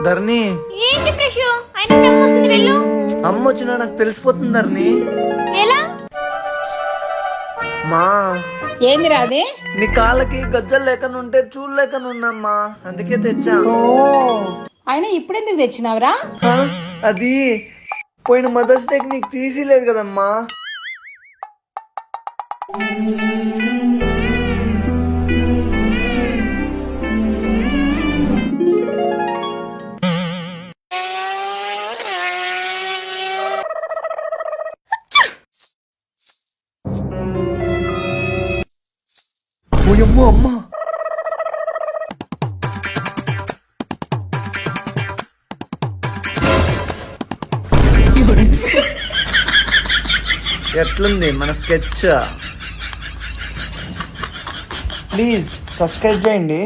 ధరణి, ఏంటి ప్రశు ఆయన అమ్మ వస్తుంది వెళ్ళు. అమ్మ వచ్చినా నాకు తెలిసిపోతుంది ధరణి. ఎలా? మా ఏంది రాదే? నీ కాళ్ళకి గజ్జలు లేకను ఉంటే చూడలేకను ఉన్నామ్మా, అందుకే తెచ్చా. ఓ అయినా ఇప్పుడెందుకు తెచ్చినావురా? హా? అది పోయిన మదర్స్ డేకి నీకు తీసిలేదు కదమ్మా. ఓయమ్మో అమ్మా, ఎట్లుంది మన స్కెచ్? ప్లీజ్ సబ్స్క్రైబ్ చేయండి.